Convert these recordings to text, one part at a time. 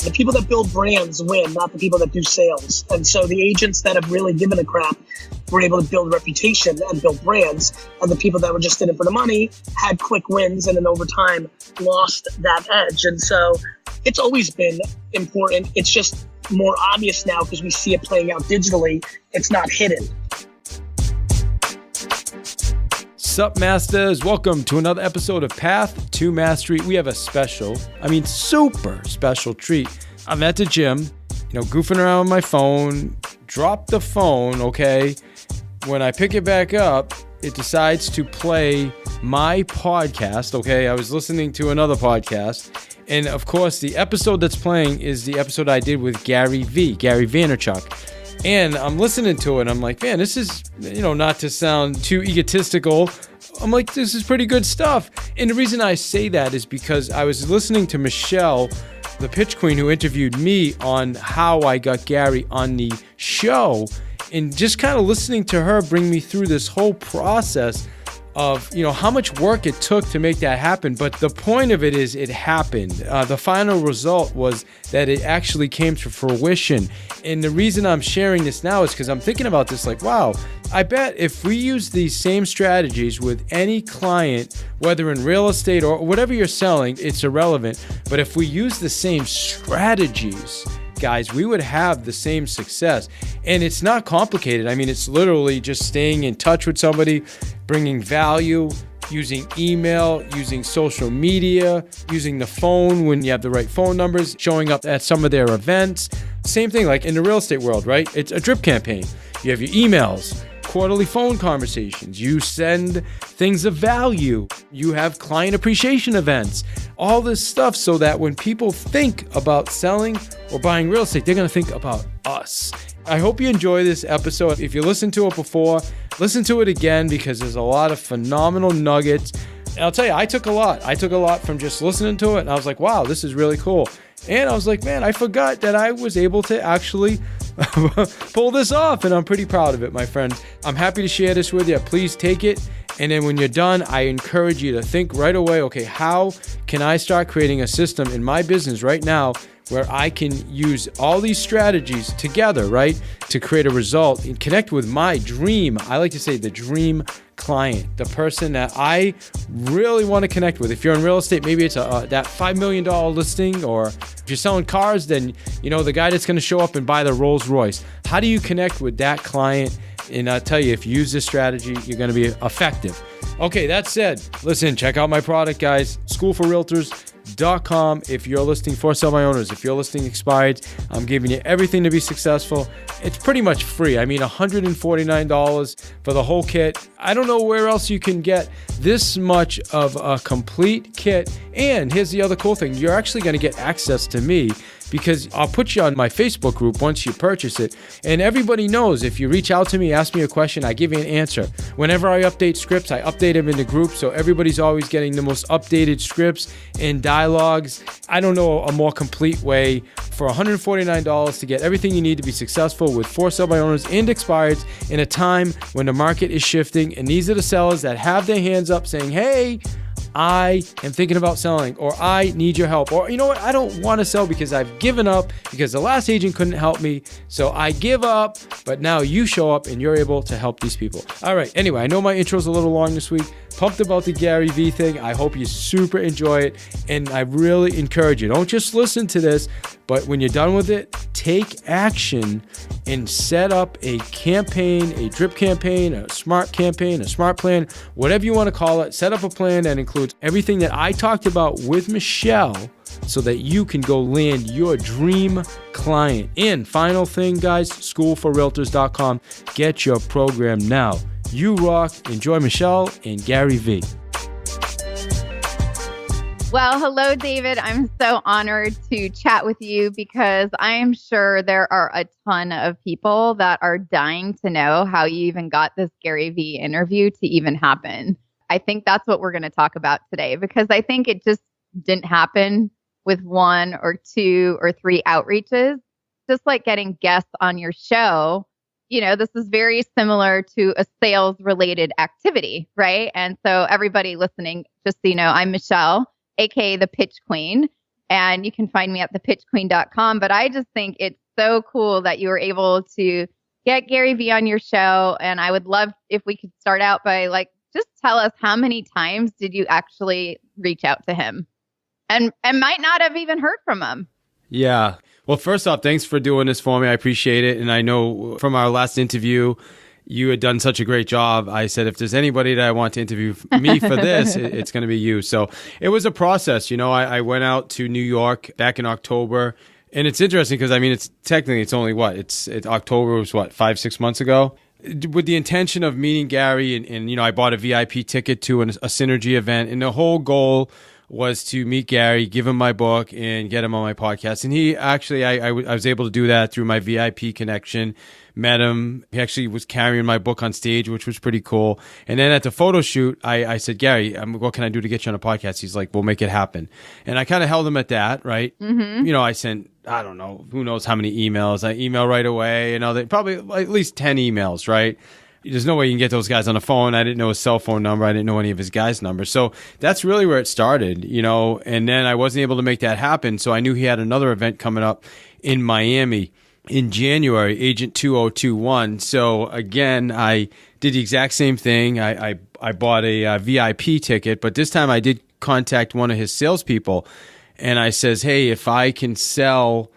The people that build brands win, not the people that do sales. And so the agents that have really given a crap were able to build reputation and build brands. And the people that were just in it for the money had quick wins and then over time lost that edge. And so it's always been important. It's just more obvious now because we see it playing out digitally. It's not hidden. Sup, masters? Welcome to another episode of Path to Mastery. We have a super special treat. I'm at the gym, goofing around with my phone, drop the phone, okay? When I pick it back up, it decides to play my podcast, okay? I was listening to another podcast, and of course, the episode that's playing is the episode I did with Gary Vaynerchuk. And I'm listening to it, I'm like, man, this is, not to sound too egotistical, I'm like, this is pretty good stuff. And the reason I say that is because I was listening to Michelle, the pitch queen, who interviewed me on how I got Gary on the show, and just kind of listening to her bring me through this whole process of, how much work it took to make that happen. But the point of it is it happened. The final result was that it actually came to fruition. And the reason I'm sharing this now is because I'm thinking about this like, wow, I bet if we use these same strategies with any client, whether in real estate or whatever you're selling, it's irrelevant. But if we use the same strategies, guys, we would have the same success. And it's not complicated. I mean, it's literally just staying in touch with somebody, bringing value, using email, using social media, using the phone when you have the right phone numbers, showing up at some of their events. Same thing like in the real estate world, right? It's a drip campaign. You have your emails, quarterly phone conversations, you send things of value, you have client appreciation events, all this stuff so that when people think about selling or buying real estate, they're going to think about us. I hope you enjoy this episode. If you listened to it before, listen to it again because there's a lot of phenomenal nuggets. And I'll tell you, I took a lot from just listening to it, and I was like, wow, this is really cool. And I was like, man, I forgot that I was able to actually pull this off, and I'm pretty proud of it, my friend. I'm happy to share this with you. Please take it, and then when you're done, I encourage you to think right away, okay, how can I start creating a system in my business right now where I can use all these strategies together, right, to create a result and connect with my dream. I like to say the dream client, the person that I really want to connect with. If you're in real estate, maybe it's that $5 million listing, or if you're selling cars, then, the guy that's going to show up and buy the Rolls Royce. How do you connect with that client? And I'll tell you, if you use this strategy, you're going to be effective. Okay, that said, listen, check out my product, guys, schoolforrealtors.com. If you're listing for sale by owners, if you're listing expired, I'm giving you everything to be successful. It's pretty much free. I mean, $149 for the whole kit. I don't know where else you can get this much of a complete kit. And here's the other cool thing. You're actually going to get access to me because I'll put you on my Facebook group once you purchase it. And everybody knows if you reach out to me, ask me a question, I give you an answer. Whenever I update scripts, I update them in the group. So everybody's always getting the most updated scripts and dialogues. I don't know a more complete way for $149 to get everything you need to be successful with for sale by owners and expireds in a time when the market is shifting. And these are the sellers that have their hands up saying, hey, I am thinking about selling, or I need your help, or you know what, I don't want to sell because I've given up because the last agent couldn't help me, so I give up, but now you show up and you're able to help these people. All right, anyway, I know my intro's a little long this week. Pumped about the Gary V thing. I hope you super enjoy it, and I really encourage you, don't just listen to this, but when you're done with it, take action and set up a campaign, a drip campaign, a smart plan, whatever you want to call it. Set up a plan that includes everything that I talked about with Michelle so that you can go land your dream client. And final thing, guys, schoolforrealtors.com. Get your program now. You rock. Enjoy Michelle and Gary V. Well, hello, David. I'm so honored to chat with you because I am sure there are a ton of people that are dying to know how you even got this Gary V interview to even happen. I think that's what we're going to talk about today because I think it just didn't happen with one or two or three outreaches. Just like getting guests on your show, this is very similar to a sales related activity, right? And so everybody listening, just so you know, I'm Michelle, aka the Pitch Queen. And you can find me at thepitchqueen.com. But I just think it's so cool that you were able to get Gary Vee on your show. And I would love if we could start out by like, just tell us how many times did you actually reach out to him and might not have even heard from him. Yeah. Well, first off, thanks for doing this for me. I appreciate it. And I know from our last interview, you had done such a great job. I said, if there's anybody that I want to interview me for this, it's going to be you. So it was a process. You know, I went out to New York back in October. And it's interesting because, I mean, it's only it's October was 5-6 months ago, with the intention of meeting Gary. And you know, I bought a VIP ticket to a Synergy event. And the whole goal was to meet Gary, give him my book, and get him on my podcast. And he actually, I was able to do that through my VIP connection. Met him. He actually was carrying my book on stage, which was pretty cool. And then at the photo shoot, I said, Gary, what can I do to get you on a podcast? He's like, we'll make it happen. And I kind of held him at that, right? Mm-hmm. You know, I sent, I don't know, who knows how many emails. I email right away. You know, they probably at least 10 emails, right? There's no way you can get those guys on the phone. I didn't know his cell phone number. I didn't know any of his guys' numbers. So that's really where it started, you know. And then I wasn't able to make that happen. So I knew he had another event coming up in Miami in January, Agent 2021. So again, I did the exact same thing. I bought a VIP ticket, but this time I did contact one of his salespeople. And I says, hey, if I can sell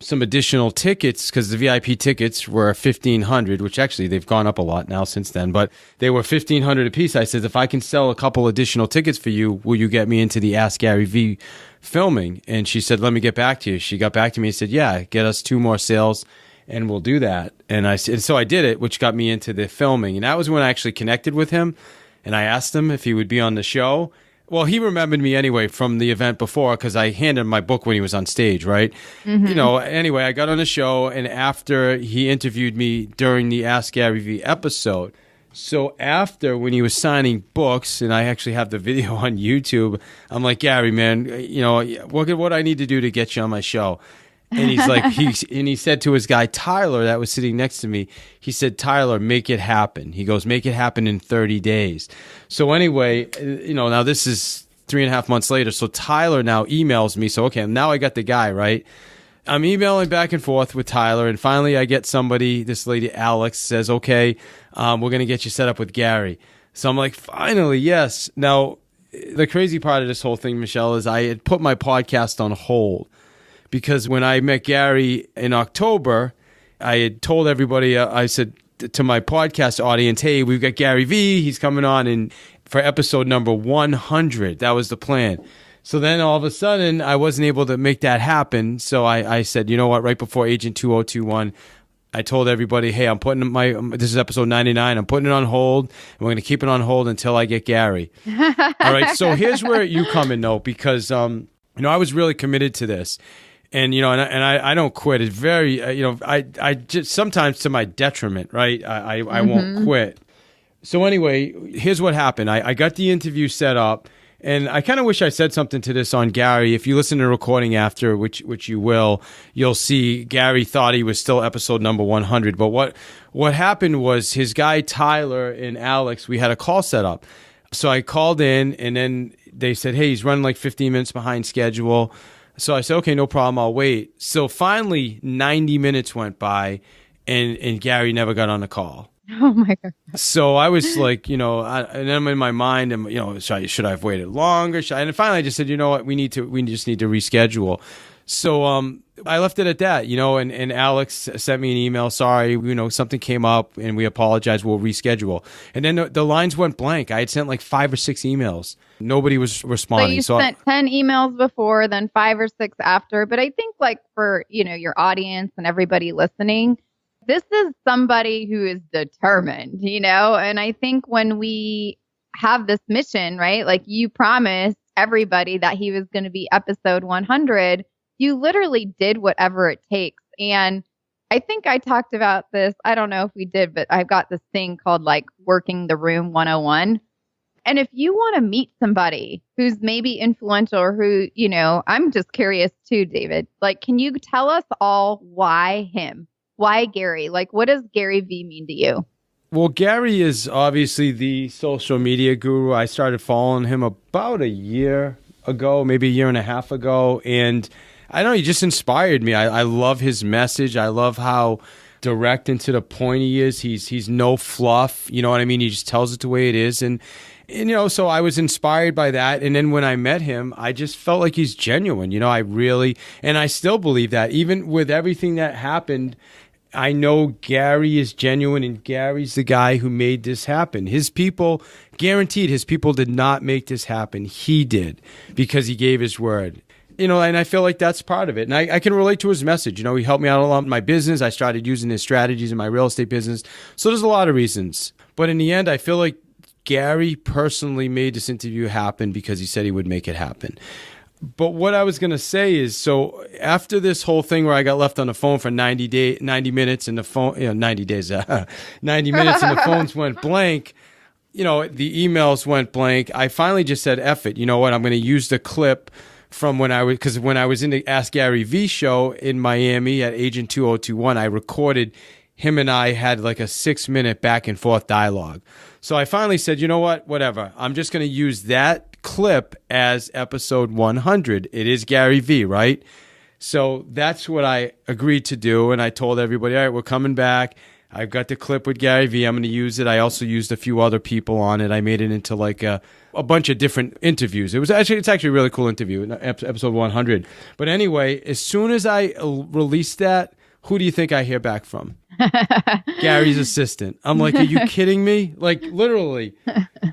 some additional tickets, because the VIP tickets were 1,500, which actually they've gone up a lot now since then, but they were 1,500 a piece. I said, if I can sell a couple additional tickets for you, will you get me into the Ask Gary V filming? And she said, let me get back to you. She got back to me and said, yeah, get us 2 more sales and we'll do that. And I said, so I did it, which got me into the filming. And that was when I actually connected with him. And I asked him if he would be on the show. Well, he remembered me anyway from the event before because I handed him my book when he was on stage, right? Mm-hmm. You know, anyway, I got on the show, and after he interviewed me during the Ask Gary V episode, so after when he was signing books, and I actually have the video on YouTube, I'm like, Gary, man, you know, what I need to do to get you on my show? And he's like, he said to his guy, Tyler, that was sitting next to me, he said, Tyler, make it happen. He goes, make it happen in 30 days. So anyway, you know, now this is 3.5 months later. So Tyler now emails me. So, okay, now I got the guy, right? I'm emailing back and forth with Tyler. And finally I get somebody, this lady, Alex, says, okay, we're going to get you set up with Gary. So I'm like, finally, yes. Now, the crazy part of this whole thing, Michelle, is I had put my podcast on hold. Because when I met Gary in October, I had told everybody, I said to my podcast audience, hey, we've got Gary V. He's coming on for episode number 100. That was the plan. So then all of a sudden, I wasn't able to make that happen. So I said, you know what, right before Agent 2021, I told everybody, hey, I'm putting this is episode 99. I'm putting it on hold. And we're going to keep it on hold until I get Gary. All right. So here's where you come in, though, because, you know, I was really committed to this. And, you know, and I don't quit. It's very, you know, I just sometimes to my detriment, right? I won't quit. So anyway, here's what happened. I got the interview set up, and I kind of wish I said something to this on Gary. If you listen to the recording after, which you will, you'll see Gary thought he was still episode number 100. But what happened was his guy, Tyler and Alex, we had a call set up. So I called in, and then they said, hey, he's running like 15 minutes behind schedule. So I said, okay, no problem, I'll wait. So finally, 90 minutes went by, and Gary never got on the call. Oh, my God. So I was like, you know, and I'm in my mind, and, you know, should I have waited longer? And finally I just said, you know what, we just need to reschedule. So I left it at that, you know, and Alex sent me an email, sorry, you know, something came up, and we apologize, we'll reschedule. And then the lines went blank. I had sent like 5 or 6 emails. Nobody was responding. So you sent 10 emails before, then 5 or 6 after. But I think, like, for, you know, your audience and everybody listening, this is somebody who is determined, you know? And I think when we have this mission, right, like you promised everybody that he was going to be episode 100, you literally did whatever it takes. And I think I talked about this. I don't know if we did, but I've got this thing called like Working the Room 101. And if you want to meet somebody who's maybe influential or who, you know, I'm just curious too, David, like, can you tell us all why him? Why Gary? Like, what does Gary V mean to you? Well, Gary is obviously the social media guru. I started following him about a year ago, maybe a year and a half ago. And I don't know, he just inspired me. I love his message. I love how direct and to the point he is. He's no fluff. You know what I mean? He just tells it the way it is. And so I was inspired by that. And then when I met him, I just felt like he's genuine. And I still believe that even with everything that happened, I know Gary is genuine, and Gary's the guy who made this happen. His people, guaranteed, his people did not make this happen. He did, because he gave his word. And I feel like that's part of it. And I can relate to his message. He helped me out a lot in my business. I started using his strategies in my real estate business. So there's a lot of reasons. But in the end, I feel like Gary personally made this interview happen because he said he would make it happen. But what I was going to say is, so after this whole thing where I got left on the phone for 90 minutes and the phone, 90 days, 90 minutes and the phones went blank, the emails went blank. I finally just said, F it. You know what? I'm going to use the clip from when I was in the Ask Gary V show in Miami at Agent 2021, I recorded him and I had like a 6-minute back and forth dialogue. So I finally said, you know what? Whatever. I'm just going to use that clip as episode 100. It is Gary V, right? So that's what I agreed to do. And I told everybody, all right, we're coming back. I've got the clip with Gary V. I'm going to use it. I also used a few other people on it. I made it into like a bunch of different interviews. It's actually a really cool interview, episode 100. But anyway, as soon as I released that, who do you think I hear back from? Gary's assistant. I'm like, are you kidding me? Like, literally.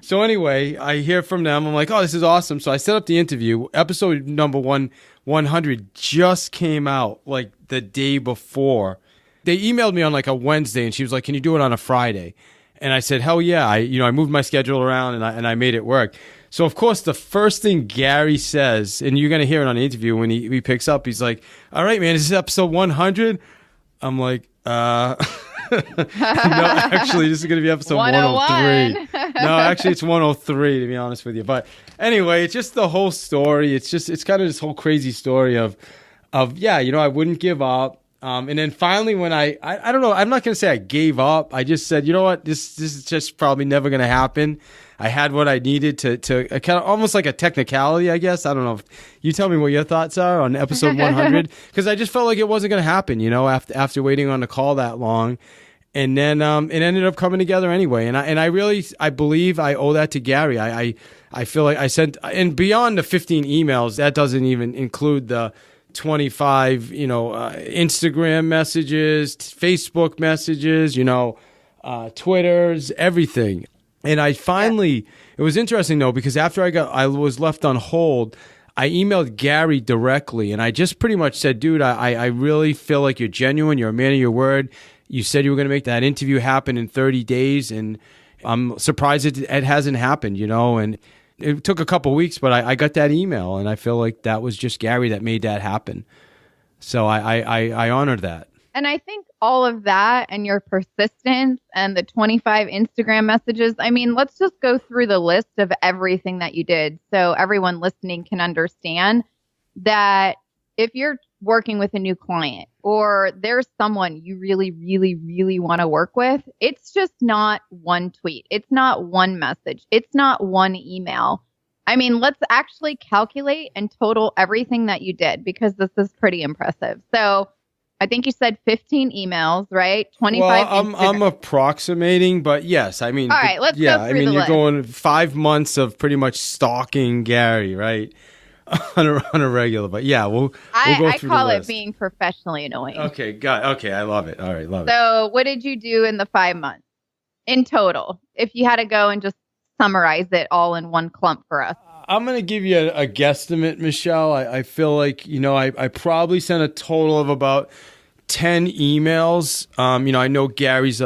So anyway, I hear from them. I'm like, oh, this is awesome. So I set up the interview. Episode number 100 just came out like the day before. They emailed me on like a Wednesday, and she was like, can you do it on a Friday? And I said, hell yeah. I moved my schedule around, and I made it work. So, of course, the first thing Gary says, and you're going to hear it on the interview when he picks up, he's like, all right, man, this is episode 100. I'm like, no, actually, this is going to be episode 103. No, actually, it's 103, to be honest with you. But anyway, it's just the whole story. It's kind of this whole crazy story of yeah, I wouldn't give up. And then finally, when I don't know, I'm not going to say I gave up. I just said, you know what, this is just probably never going to happen. I had what I needed to kind of almost like a technicality, I guess. I don't know. You tell me what your thoughts are on episode 100, because I just felt like it wasn't going to happen, after waiting on the call that long. And then it ended up coming together anyway. And I believe I owe that to Gary. I feel like I sent, and beyond the 15 emails, that doesn't even include the 25, Instagram messages, Facebook messages, Twitters, everything. And I finally, It was interesting though, because after I was left on hold, I emailed Gary directly, and I just pretty much said, dude, I really feel like you're genuine. You're a man of your word. You said you were going to make that interview happen in 30 days, and I'm surprised it hasn't happened, and it took a couple of weeks, but I got that email, and I feel like that was just Gary that made that happen. So I honored that. And I think all of that and your persistence and the 25 Instagram messages, I mean, let's just go through the list of everything that you did so everyone listening can understand that if you're working with a new client or there's someone you really, really, really want to work with, it's just not one tweet. It's not one message. It's not one email. I mean, let's actually calculate and total everything that you did, because this is pretty impressive. So I think you said 15 emails, right? 25. Well, I'm approximating, but yes, I mean, all right, let's go through the you're list. going 5 months of pretty much stalking Gary, right? on a regular, but yeah, we'll go through the list. I call it being professionally annoying. Okay, I love it. All right, love it. So what did you do in the 5 months in total? If you had to go and just summarize it all in one clump for us. I'm going to give you a guesstimate, Michelle. I feel like, I probably sent a total of about 10 emails. I know Gary's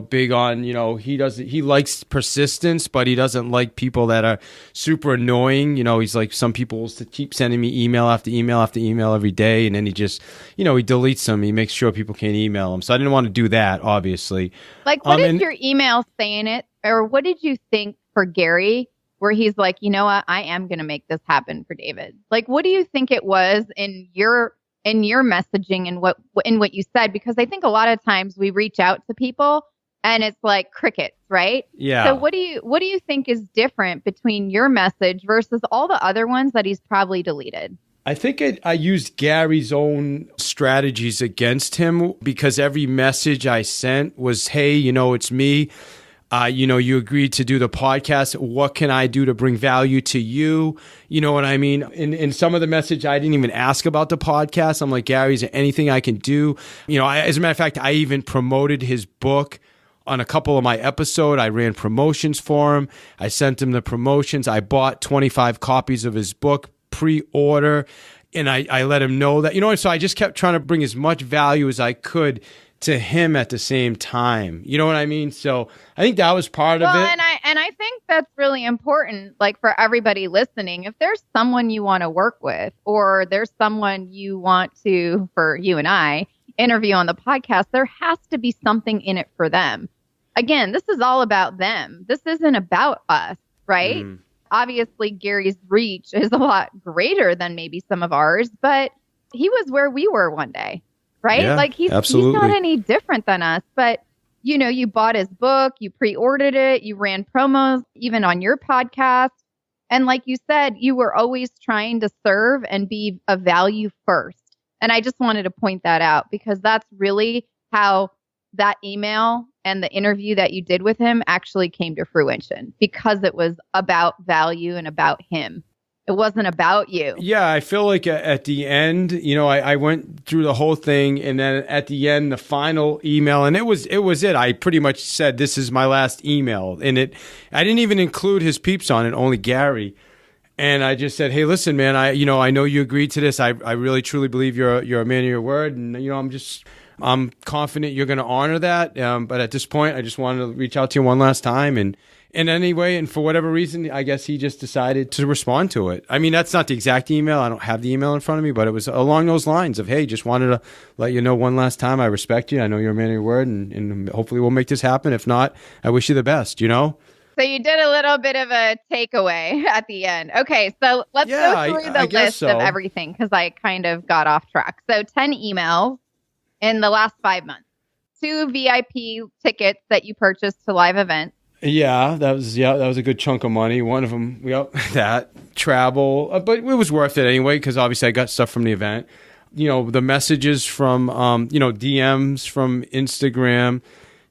big on, he likes persistence, but he doesn't like people that are super annoying. He's like, some people will keep sending me email after email after email every day. And then he just, he deletes them. He makes sure people can't email him. So I didn't want to do that, obviously. Like, what is your email saying it? Or what did you think for Gary, where he's like, you know what, I am going to make this happen for David? Like, what do you think it was in your messaging and what you said? Because I think a lot of times we reach out to people and it's like crickets, right? Yeah. So what do you think is different between your message versus all the other ones that he's probably deleted? I think I used Gary's own strategies against him because every message I sent was, hey, it's me. You agreed to do the podcast. What can I do to bring value to you? You know what I mean? In some of the message, I didn't even ask about the podcast. I'm like, Gary, is there anything I can do? As a matter of fact, I even promoted his book on a couple of my episodes. I ran promotions for him. I sent him the promotions. I bought 25 copies of his book, pre-order, and I let him know that, so I just kept trying to bring as much value as I could to him at the same time. You know what I mean? So I think that was part of it. And I think that's really important, like for everybody listening. If there's someone you want to work with, or there's someone you want to, for you and I, interview on the podcast, there has to be something in it for them. Again, this is all about them. This isn't about us, right? Obviously, Gary's reach is a lot greater than maybe some of ours, but he was where we were one day. Right? Yeah, like he's not any different than us, but you bought his book, you pre-ordered it, you ran promos, even on your podcast. And like you said, you were always trying to serve and be of value first. And I just wanted to point that out because that's really how that email and the interview that you did with him actually came to fruition, because it was about value and about him. It wasn't about you. Yeah, I feel like at the end, I went through the whole thing, and then at the end, the final email, and it was it. I pretty much said, this is my last email. And I didn't even include his peeps on it, only Gary. And I just said, hey, listen, man, I know you agreed to this. I really, truly believe you're a man of your word. And, I'm confident you're going to honor that. But at this point, I just wanted to reach out to you one last time. And anyway, and for whatever reason, I guess he just decided to respond to it. I mean, that's not the exact email. I don't have the email in front of me, but it was along those lines of, hey, just wanted to let you know one last time, I respect you. I know you're a man of your word, and hopefully we'll make this happen. If not, I wish you the best, So you did a little bit of a takeaway at the end. Okay, so let's go through the list of everything, because I kind of got off track. So 10 emails in the last 5 months. 2 VIP tickets that you purchased to live events. Yeah, that was a good chunk of money. One of them, that travel, but it was worth it anyway, because obviously I got stuff from the event. The messages from, DMs from Instagram,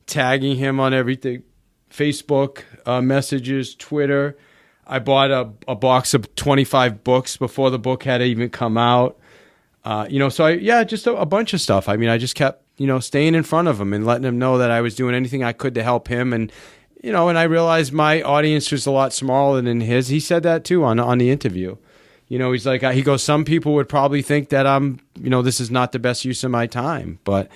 tagging him on everything, Facebook messages, Twitter. I bought a box of 25 books before the book had even come out. So just a bunch of stuff. I mean, I just kept, staying in front of him and letting him know that I was doing anything I could to help him. And and I realized my audience was a lot smaller than his. He said that too on the interview. He's like, he goes, some people would probably think that I'm, this is not the best use of my time. But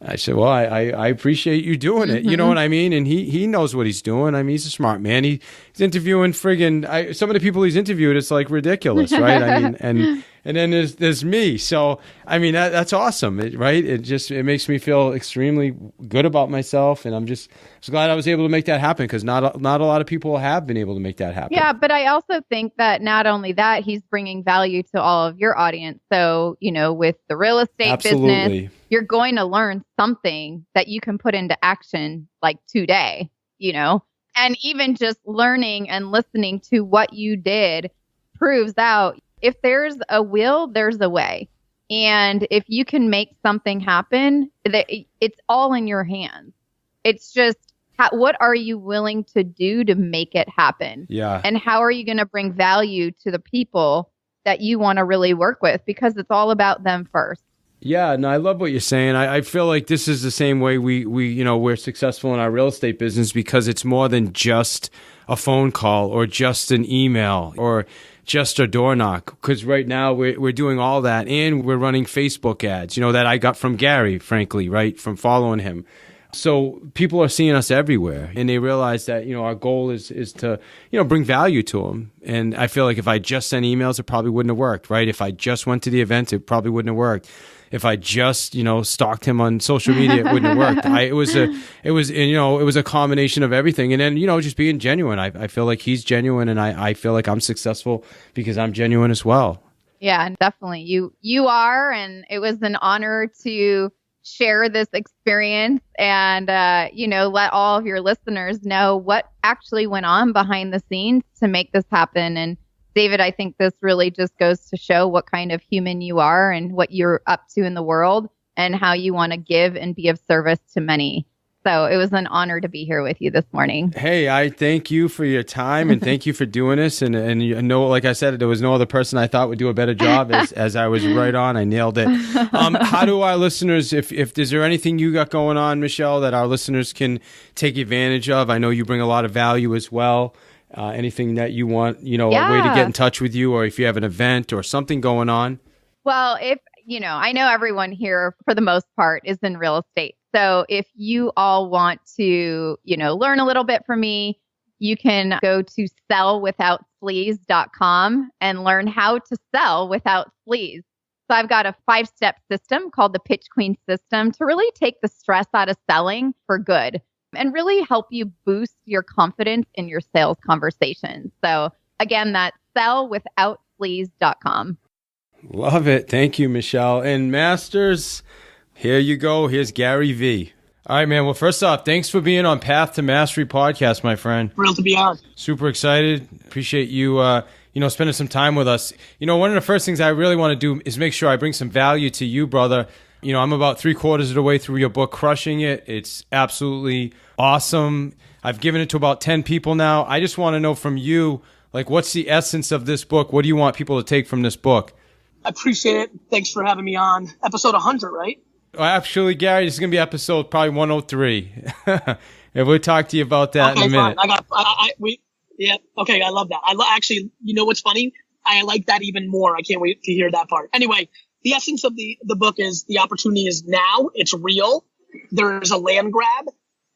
I said, well, I appreciate you doing it. You know what I mean? And he knows what he's doing. I mean, he's a smart man. He's interviewing some of the people he's interviewed, it's like ridiculous, right? I mean, and then there's me. So, I mean, that's awesome, right? It makes me feel extremely good about myself. And I'm just so glad I was able to make that happen, because not a lot of people have been able to make that happen. Yeah, but I also think that not only that, he's bringing value to all of your audience. So, with the real estate business, you're going to learn something that you can put into action like today, and even just learning and listening to what you did proves out, if there's a will, there's a way. And if you can make something happen, it's all in your hands. It's just, what are you willing to do to make it happen? Yeah. And how are you going to bring value to the people that you want to really work with? Because it's all about them first. Yeah, no, I love what you're saying. I feel like this is the same way we're successful in our real estate business, because it's more than just a phone call or just an email or just a door knock. Because right now we're doing all that, and we're running Facebook ads, that I got from Gary, frankly, right, from following him. So people are seeing us everywhere, and they realize that, our goal is to, bring value to them. And I feel like if I just sent emails, it probably wouldn't have worked, right? If I just went to the event, it probably wouldn't have worked. If I just, stalked him on social media, it wouldn't have worked. It was a combination of everything. And then, just being genuine. I feel like he's genuine, and I feel like I'm successful because I'm genuine as well. Yeah, definitely. You are, and it was an honor to share this experience and, let all of your listeners know what actually went on behind the scenes to make this happen. And David, I think this really just goes to show what kind of human you are and what you're up to in the world and how you want to give and be of service to many. So it was an honor to be here with you this morning. Hey, I thank you for your time and thank you for doing this. And you know, like I said, there was no other person I thought would do a better job. As I was right on, I nailed it. How do our listeners, if is there anything you got going on, Michelle, that our listeners can take advantage of? I know you bring a lot of value as well. Anything that you want, a way to get in touch with you, or if you have an event or something going on? Well, I know everyone here for the most part is in real estate. So if you all want to, learn a little bit from me, you can go to sellwithoutsleaves.com and learn how to sell without sleaves. So I've got a 5-step system called the Pitch Queen system to really take the stress out of selling for good and really help you boost your confidence in your sales conversations. So again, that's sellwithoutsleaves.com. Love it. Thank you, Michelle. And Masters, here you go. Here's Gary V. All right, man. Well, first off, thanks for being on Path to Mastery podcast, my friend. Thrilled to be on. Super excited. Appreciate you, spending some time with us. One of the first things I really want to do is make sure I bring some value to you, brother. I'm about 3/4 of the way through your book, crushing it. It's absolutely awesome. I've given it to about 10 people now. I just want to know from you, what's the essence of this book? What do you want people to take from this book? I appreciate it. Thanks for having me on. Episode 100, right? Well, actually, Gary, this is going to be episode probably 103. And we'll talk to you about that in a minute. Fine. Okay, I love that. Actually, you know what's funny? I like that even more. I can't wait to hear that part. Anyway, the essence of the book is the opportunity is now. It's real. There's a land grab.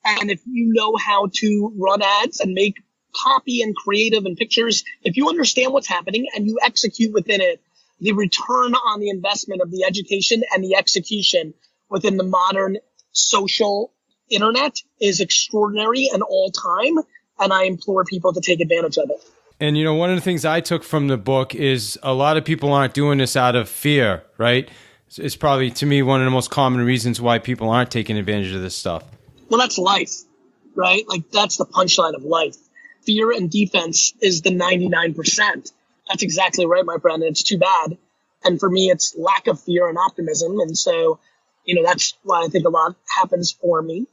And if you know how to run ads and make copy and creative and pictures, if you understand what's happening and you execute within it, the return on the investment of the education and the execution within the modern social internet is extraordinary and all time. And I implore people to take advantage of it. And, one of the things I took from the book is a lot of people aren't doing this out of fear, right? It's probably, to me, one of the most common reasons why people aren't taking advantage of this stuff. Well, that's life, right? That's the punchline of life. Fear and defense is the 99%. That's exactly right, my friend. And it's too bad. And for me, it's lack of fear and optimism. And so, that's why I think a lot happens for me.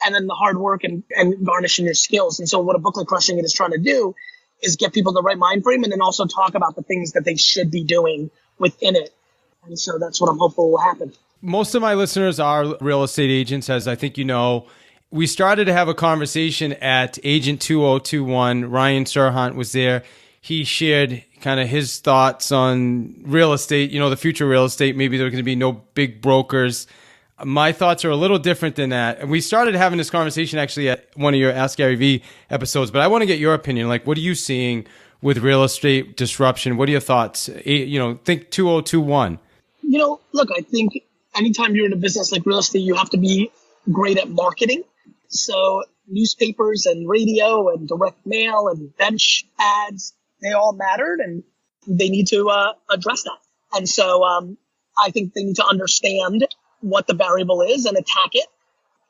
And then the hard work and garnishing your skills. And so what a book like Crushing It is trying to do is get people the right mind frame and then also talk about the things that they should be doing within it. And so that's what I'm hopeful will happen. Most of my listeners are real estate agents, as I think you know. We started to have a conversation at Agent 2021. Ryan Serhant was there. He shared kind of his thoughts on real estate, the future of real estate. Maybe there are going to be no big brokers. My thoughts are a little different than that. And we started having this conversation actually at one of your Ask Gary V episodes, but I want to get your opinion. What are you seeing with real estate disruption? What are your thoughts? Think 2021. Look, I think anytime you're in a business like real estate, you have to be great at marketing. So newspapers and radio and direct mail and bench ads, they all mattered and they need to address that. And so I think they need to understand what the variable is and attack it.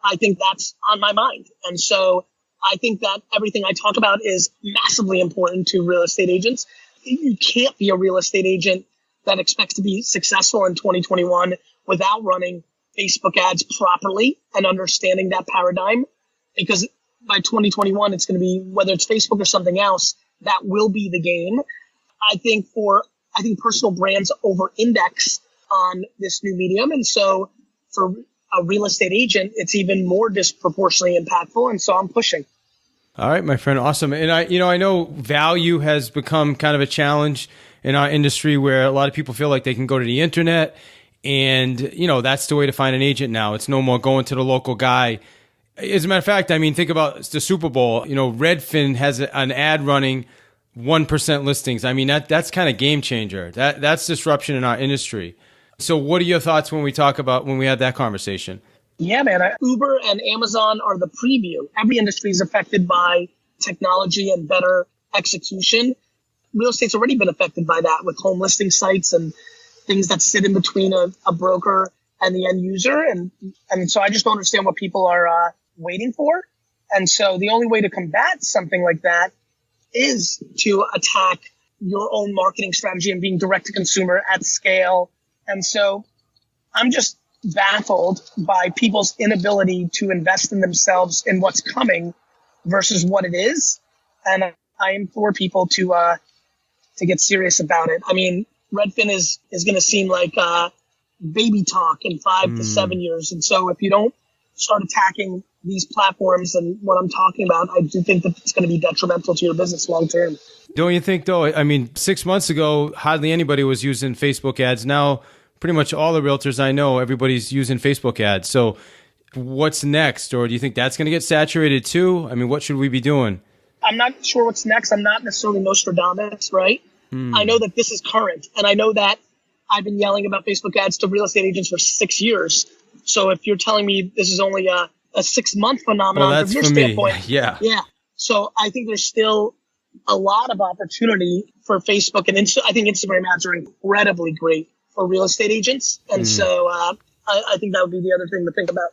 I think that's on my mind. And so I think that everything I talk about is massively important to real estate agents. You can't be a real estate agent that expects to be successful in 2021 without running Facebook ads properly and understanding that paradigm. Because by 2021, it's going to be, whether it's Facebook or something else, that will be the game. I think personal brands over-index on this new medium. And so for a real estate agent, it's even more disproportionately impactful. And so I'm pushing. All right, my friend. Awesome. And I know value has become kind of a challenge in our industry where a lot of people feel like they can go to the internet and, that's the way to find an agent now. It's no more going to the local guy. As a matter of fact, think about the Super Bowl. Redfin has an ad running 1% listings. That's kind of game changer. That's disruption in our industry. So what are your thoughts when we had that conversation? Yeah, man. Uber and Amazon are the preview. Every industry is affected by technology and better execution. Real estate's already been affected by that with home listing sites and things that sit in between a broker and the end user. And so I just don't understand what people are waiting for. And so the only way to combat something like that is to attack your own marketing strategy and being direct to consumer at scale. And so I'm just baffled by people's inability to invest in themselves in what's coming versus what it is. And I implore people to get serious about it. I mean, Redfin is going to seem like baby talk in 5 to 7 years. And so if you don't start attacking these platforms and what I'm talking about, I do think that it's going to be detrimental to your business long term. Don't you think, though? I mean, 6 months ago, hardly anybody was using Facebook ads. Now, pretty much all the realtors I know, everybody's using Facebook ads. So what's next? Or do you think that's going to get saturated too? I mean, what should we be doing? I'm not sure what's next. I'm not necessarily Nostradamus, right? I know that this is current. And I know that I've been yelling about Facebook ads to real estate agents for 6 years. So if you're telling me this is only a 6-month phenomenon from your standpoint. Yeah. So I think there's still a lot of opportunity for Facebook and I think Instagram ads are incredibly great for real estate agents. And so I think that would be the other thing to think about.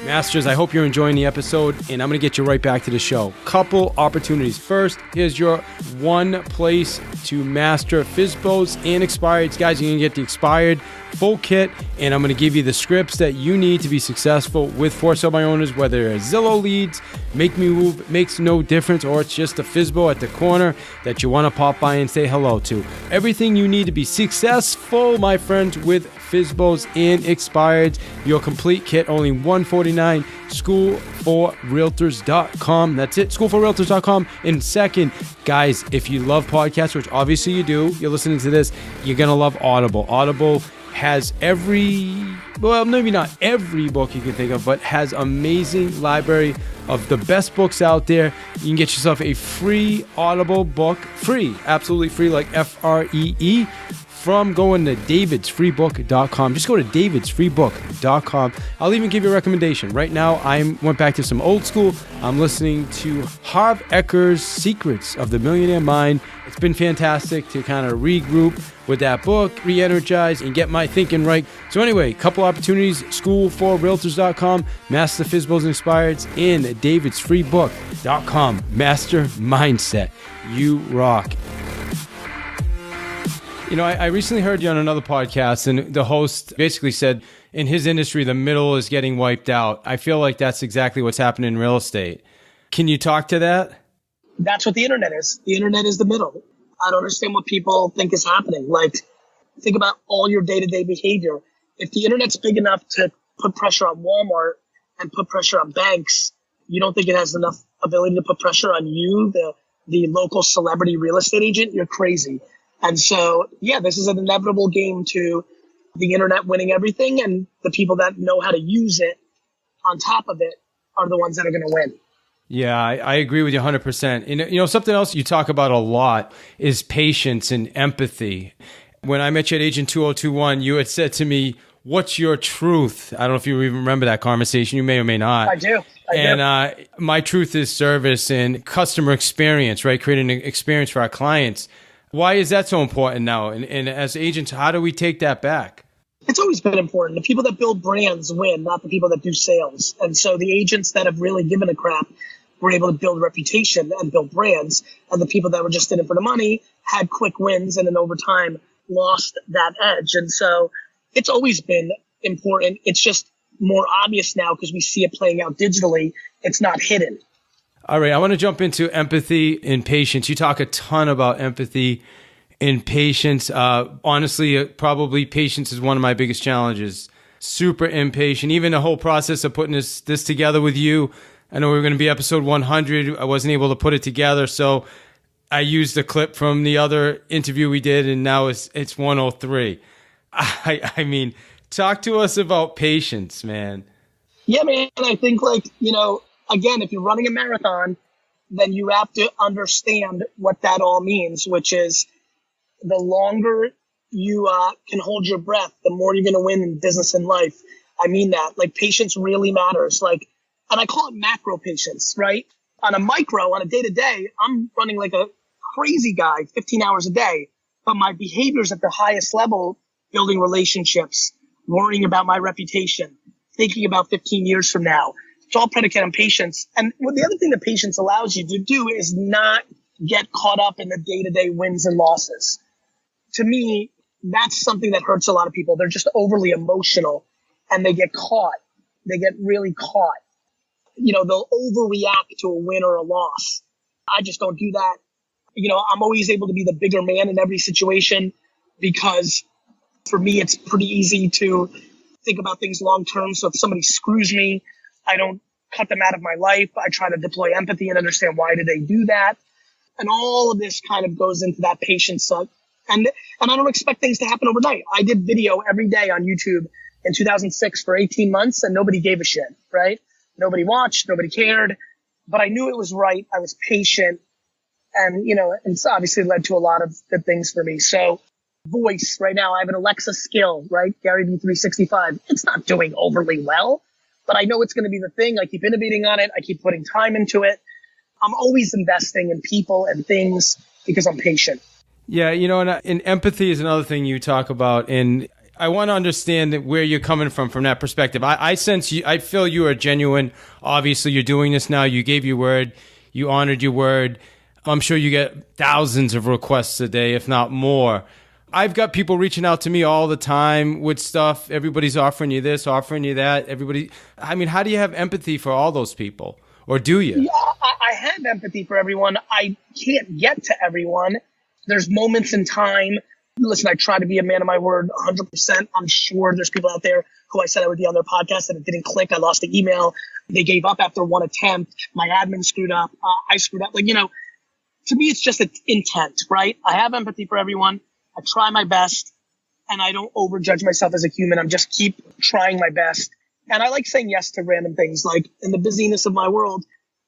Masters, I hope you're enjoying the episode, and I'm going to get you right back to the show. Couple opportunities. First, here's your one place to master FSBOs and expireds. Guys, you're going to get the expired full kit, and I'm going to give you the scripts that you need to be successful with for sale by owners, whether it's Zillow leads, Make Me Move, makes no difference, or it's just a FSBO at the corner that you want to pop by and say hello to. Everything you need to be successful, my friends, with FSBOs and expireds. Your complete kit, only $149. Schoolforrealtors.com. That's it, schoolforrealtors.com. And second, guys, if you love podcasts, which obviously you do, you're listening to this, you're going to love Audible. Audible has maybe not every book you can think of, but has amazing library of the best books out there. You can get yourself a free Audible book, free, absolutely free, like FREE, from going to davidsfreebook.com. Just go to davidsfreebook.com. I'll even give you a recommendation. Right now, I went back to some old school. I'm listening to Harv Eker's Secrets of the Millionaire Mind. It's been fantastic to kind of regroup with that book, re-energize, and get my thinking right. So anyway, couple opportunities, schoolforrealtors.com, Master FSBOs and Expireds, and davidsfreebook.com. Master Mindset. You rock. You know, I recently heard you on another podcast, and the host basically said in his industry, the middle is getting wiped out. I feel like that's exactly what's happening in real estate. Can you talk to that? That's what the internet is. The internet is the middle. I don't understand what people think is happening. Like, think about all your day-to-day behavior. If the internet's big enough to put pressure on Walmart and put pressure on banks, you don't think it has enough ability to put pressure on you, the local celebrity real estate agent? You're crazy. And so, yeah, this is an inevitable game to the internet winning everything, and the people that know how to use it on top of it are the ones that are going to win. Yeah, I agree with you 100%. You know, something else you talk about a lot is patience and empathy. When I met you at Agent 2021, you had said to me, "What's your truth?" I don't know if you even remember that conversation. You may or may not. I do. My truth is service and customer experience, right? Creating an experience for our clients. Why is that so important now? And as agents, how do we take that back? It's always been important. The people that build brands win, not the people that do sales. And so the agents that have really given a crap were able to build reputation and build brands. And the people that were just in it for the money had quick wins and then over time lost that edge. And so it's always been important. It's just more obvious now because we see it playing out digitally. It's not hidden. All right, I want to jump into empathy and patience. You talk a ton about empathy and patience. Honestly, probably patience is one of my biggest challenges. Super impatient. Even the whole process of putting this together with you. I know we were going to be episode 100. I wasn't able to put it together, so I used the clip from the other interview we did, and now it's 103. I mean, talk to us about patience, man. Yeah, man. I think, again, if you're running a marathon, then you have to understand what that all means, which is the longer you can hold your breath, the more you're going to win in business and life. I mean that. Patience really matters. And I call it macro patience, right? On a micro, on a day-to-day, I'm running like a crazy guy, 15 hours a day, but my behaviors at the highest level building relationships, worrying about my reputation, thinking about 15 years from now. It's all predicated on patience. And the other thing that patience allows you to do is not get caught up in the day-to-day wins and losses. To me, that's something that hurts a lot of people. They're just overly emotional and they get caught. They get really caught. They'll overreact to a win or a loss. I just don't do that. I'm always able to be the bigger man in every situation because for me, it's pretty easy to think about things long term. So if somebody screws me, I don't cut them out of my life. I try to deploy empathy and understand why did they do that. And all of this kind of goes into that patience. And I don't expect things to happen overnight. I did video every day on YouTube in 2006 for 18 months and nobody gave a shit, right? Nobody watched, nobody cared, but I knew it was right. I was patient and, it's obviously led to a lot of good things for me. So voice right now, I have an Alexa skill, right? Gary V 365. It's not doing overly well, but I know it's going to be the thing. I keep innovating on it. I keep putting time into it. I'm always investing in people and things because I'm patient. Yeah, and empathy is another thing you talk about. And I want to understand that where you're coming from that perspective. I sense you, I feel you are genuine. Obviously, you're doing this now. You gave your word. You honored your word. I'm sure you get thousands of requests a day, if not more. I've got people reaching out to me all the time with stuff. Everybody's offering you this, offering you that. How do you have empathy for all those people? Or do you? Yeah, I have empathy for everyone. I can't get to everyone. There's moments in time. Listen, I try to be a man of my word 100%. I'm sure there's people out there who I said I would be on their podcast and it didn't click. I lost the email. They gave up after one attempt. My admin screwed up. I screwed up. To me, it's just an intent, right? I have empathy for everyone. I try my best and I don't overjudge myself as a human. I'm just keep trying my best. And I like saying yes to random things. Like in the busyness of my world,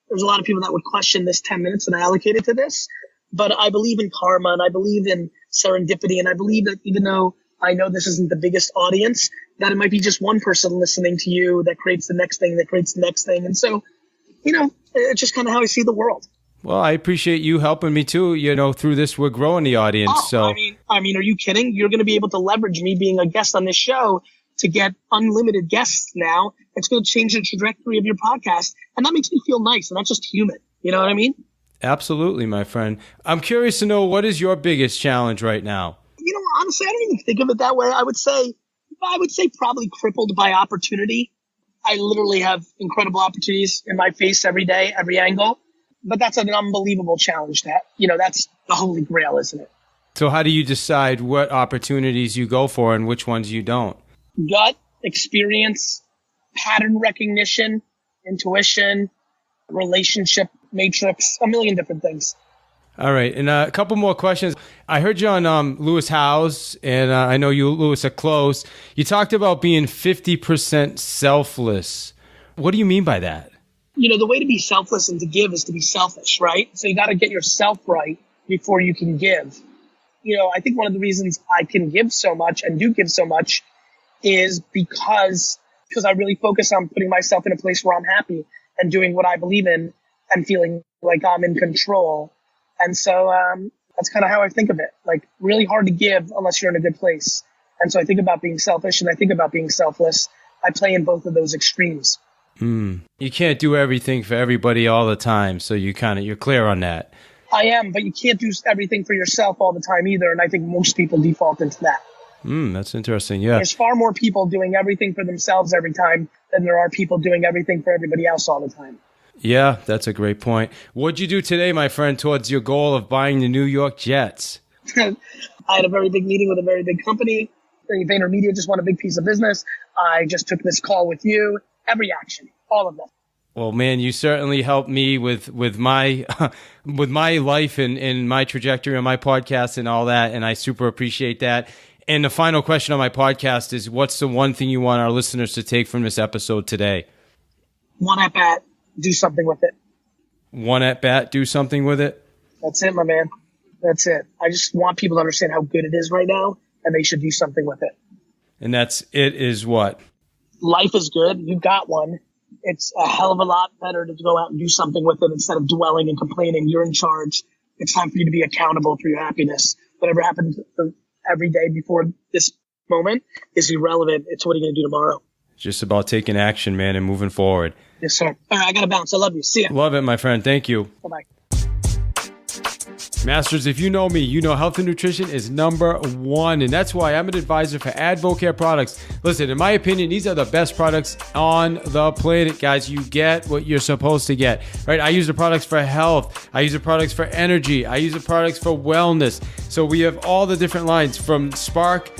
there's a lot of people that would question this 10 minutes that I allocated to this. But I believe in karma and I believe in serendipity. And I believe that even though I know this isn't the biggest audience, that it might be just one person listening to you that creates the next thing, that creates the next thing. And so, it's just kind of how I see the world. Well, I appreciate you helping me too. Through this, we're growing the audience. Are you kidding? You're going to be able to leverage me being a guest on this show to get unlimited guests now. It's going to change the trajectory of your podcast. And that makes me feel nice. And that's just human. You know what I mean? Absolutely, my friend. I'm curious to know, what is your biggest challenge right now? Honestly, I don't even think of it that way. I would say probably crippled by opportunity. I literally have incredible opportunities in my face every day, every angle. But that's an unbelievable challenge that's the holy grail, isn't it? So how do you decide what opportunities you go for and which ones you don't? Gut, experience, pattern recognition, intuition, relationship matrix, a million different things. All right. And a couple more questions. I heard you on Lewis Howes, and I know you, Lewis, are close. You talked about being 50% selfless. What do you mean by that? The way to be selfless and to give is to be selfish, right? So you got to get yourself right before you can give. I think one of the reasons I can give so much and do give so much is because I really focus on putting myself in a place where I'm happy and doing what I believe in and feeling like I'm in control. And so that's kind of how I think of it. Like, really hard to give unless you're in a good place. And so I think about being selfish and I think about being selfless. I play in both of those extremes. You can't do everything for everybody all the time. So you're clear on that. I am, but you can't do everything for yourself all the time either. And I think most people default into that. That's interesting. Yeah. There's far more people doing everything for themselves every time than there are people doing everything for everybody else all the time. Yeah, that's a great point. What'd you do today, my friend, towards your goal of buying the New York Jets? I had a very big meeting with a very big company. VaynerMedia just won a big piece of business. I just took this call with you. Every action, all of them. Well, man, you certainly helped me with my with my life and my trajectory on my podcast and all that, and I super appreciate that. And the final question on my podcast is, what's the one thing you want our listeners to take from this episode today? One at bat, do something with it. One at bat, do something with it? That's it, my man. That's it. I just want people to understand how good it is right now, and they should do something with it. And that's it is what? Life is good. You got one. It's a hell of a lot better to go out and do something with it instead of dwelling and complaining. You're in charge. It's time for you to be accountable for your happiness. Whatever happened every day before this moment is irrelevant. It's what are you going to do tomorrow? Just about taking action, man, and moving forward. Yes, sir. All right, I got to bounce. I love you. See ya. Love it, my friend. Thank you. Bye-bye. Masters, if you know me, you know health and nutrition is number one, and that's why I'm an advisor for Advocare products. Listen, in my opinion, these are the best products on the planet, guys. You get what you're supposed to get, right? I use the products for health. I use the products for energy. I use the products for wellness. So we have all the different lines from Spark,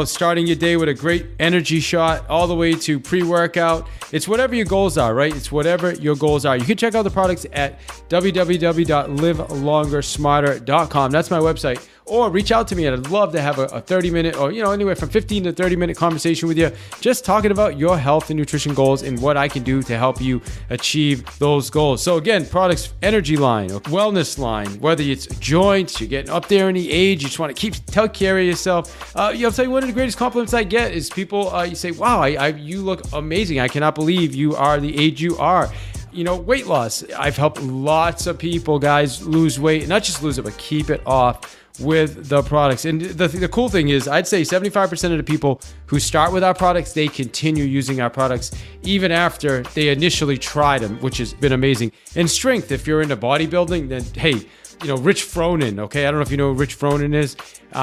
starting your day with a great energy shot, all the way to pre-workout. It's whatever your goals are, right? It's whatever your goals are. You can check out the products at www.livelongersmarter.com. That's my website. Or reach out to me, and I'd love to have a 30-minute or, anywhere from 15 to 30-minute conversation with you, just talking about your health and nutrition goals and what I can do to help you achieve those goals. So again, products, energy line, or wellness line, whether it's joints, you're getting up there in the age, you just want to take care of yourself. I'll tell you, one of the greatest compliments I get is people, you say, wow, you look amazing. I cannot believe you are the age you are. Weight loss. I've helped lots of people, guys, lose weight, not just lose it, but keep it off with the products. And the cool thing is, I'd say 75% of the people who start with our products, they continue using our products even after they initially tried them, which has been amazing. And strength, if you're into bodybuilding, then hey, Rich Fronin, okay? I don't know if you know who Rich Fronin is.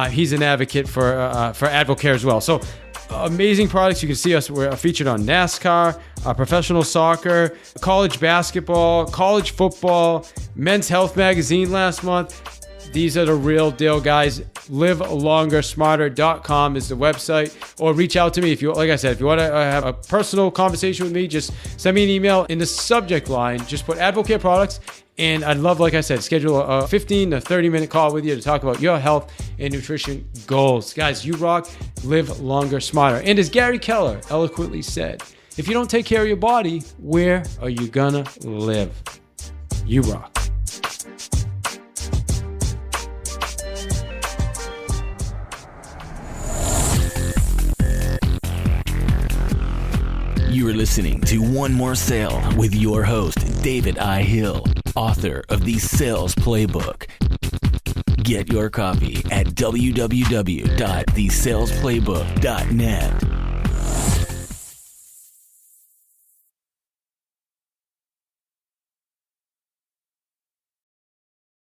He's an advocate for Advocare as well. So amazing products. You can see us. We're featured on NASCAR, professional soccer, college basketball, college football, Men's Health magazine last month. These are the real deal, guys. LiveLongerSmarter.com is the website, or reach out to me if you, like I said, if you want to have a personal conversation with me, just send me an email. In the subject line, just put Advocare products, and I'd love, like I said, schedule a 15 to 30-minute call with you to talk about your health and nutrition goals. Guys, you rock. Live longer, smarter. And as Gary Keller eloquently said, if you don't take care of your body, where are you gonna live? You rock. You are listening to One More Sale with your host, David I. Hill, author of the Sales Playbook. Get your copy at www.thesalesplaybook.net.